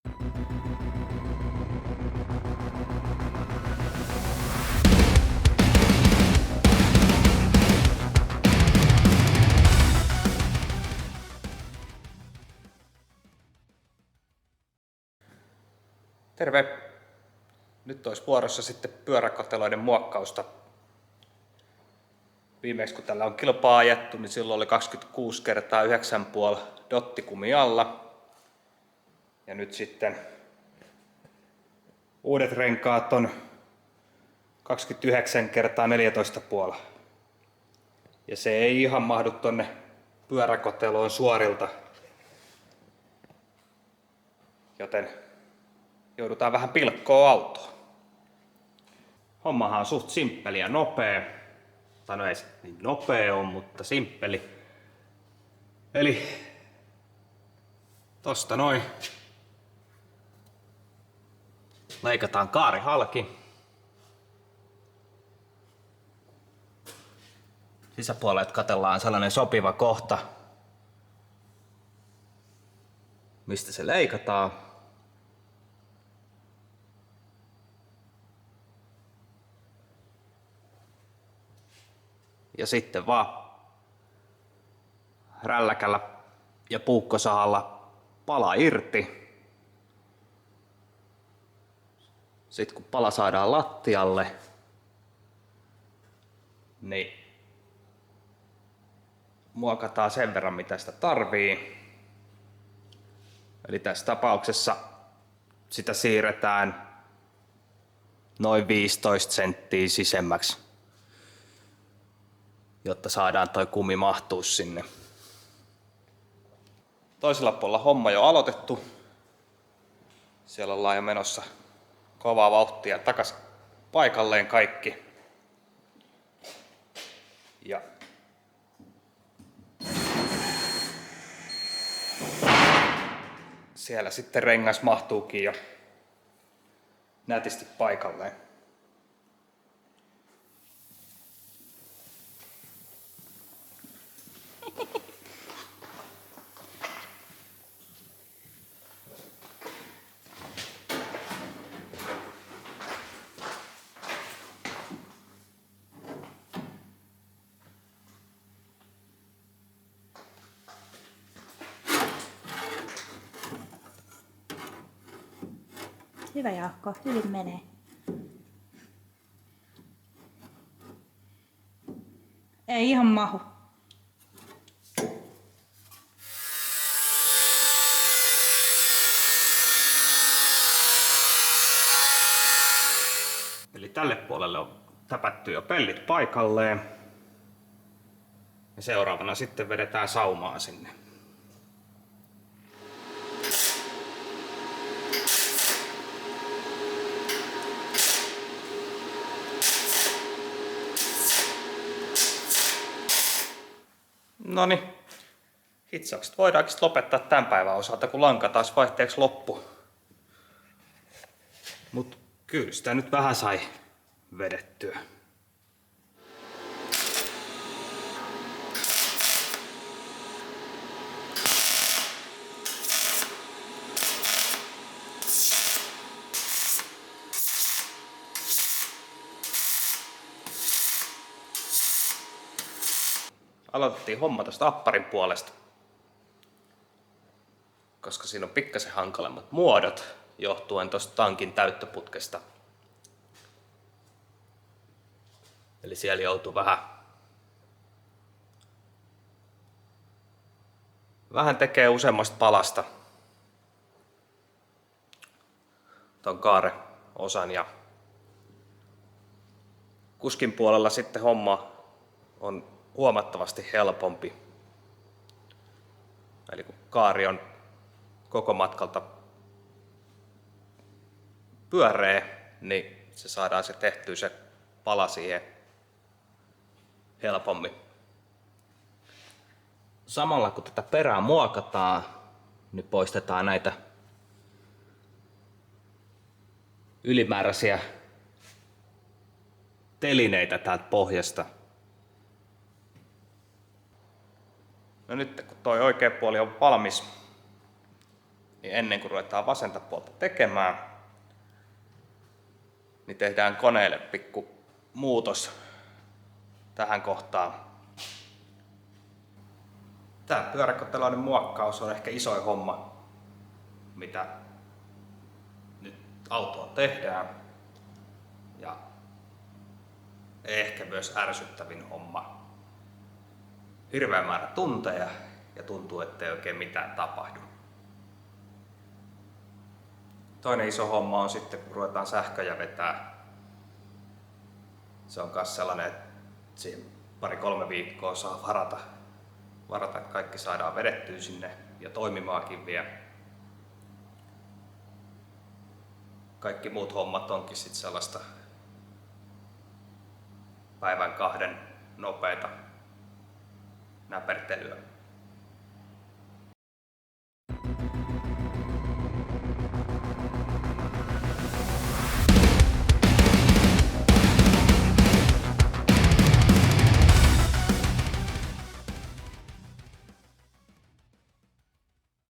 Terve! Nyt olisi vuorossa sitten pyöräkoteloiden muokkausta. Viimeksi kun tällä on kilpaa ajettu, niin silloin oli 26 kertaa 9,5 dottikumi alla. Ja nyt sitten uudet renkaat on 29 kertaa 14,5. Ja se ei ihan mahdu tonne pyöräkoteloon suorilta. Joten joudutaan vähän pilkkoa autoa. Hommahan on suht simppeli ja nopea. Tai no ei se niin nopea on, mutta simppeli. Eli tosta noin leikataan kaari halki. Sisäpuolelta katsellaan sellainen sopiva kohta, mistä se leikataan. Ja sitten vaan rälläkällä ja puukkosahalla pala irti. Sitten kun pala saadaan lattialle, niin muokataan sen verran mitä sitä tarvii. Eli tässä tapauksessa sitä siirretään noin 15 senttiä sisemmäksi, jotta saadaan toi kumi mahtuu sinne. Toisella puolella homma jo aloitettu. Siellä ollaan jo menossa kovaa vauhtia takas paikalleen kaikki. Ja siellä sitten rengas mahtuukin jo nätisti paikalleen. Hyvä Jaakko, hyvin menee. Ei ihan mahu. Eli tälle puolelle on täpätty jo pellit paikalleen. Ja seuraavana sitten vedetään saumaa sinne. Noniin, hitsaukset voidaankin lopettaa tämän päivän osalta, kun lanka taas vaihteeksi loppu. Mut kyllä sitä nyt vähän sai vedettyä. Aloitettiin homma tosta apparin puolesta, koska siinä on pikkasen hankalemmat muodot johtuen tosta tankin täyttöputkesta. Eli siellä joutuu vähän tekee useammasta palasta ton kaareosan, ja kuskin puolella sitten homma on huomattavasti helpompi. Eli kun kaari on koko matkalta pyöreä, niin se saadaan se tehtyä se pala siihen helpommin. Samalla kun tätä perää muokataan, niin poistetaan näitä ylimääräisiä telineitä täältä pohjasta. No nyt kun toi oikea puoli on valmis, niin ennen kuin ruvetaan vasenta puolta tekemään, niin tehdään koneelle pikku muutos tähän kohtaan. Tämä pyöräkoteloiden muokkaus on ehkä isoin homma, mitä nyt autoa tehdään. Ja ehkä myös ärsyttävin homma. Hirveä määrä tunteja ja tuntuu, ettei oikein mitään tapahdu. Toinen iso homma on sitten, kun ruvetaan sähköjä vetää. Se on myös sellainen, että siihen 2-3 viikkoa saa varata, että kaikki saadaan vedettyä sinne ja toimimaakin vielä. Kaikki muut hommat onkin sitten sellaista päivän 2 nopeita näpertelyä.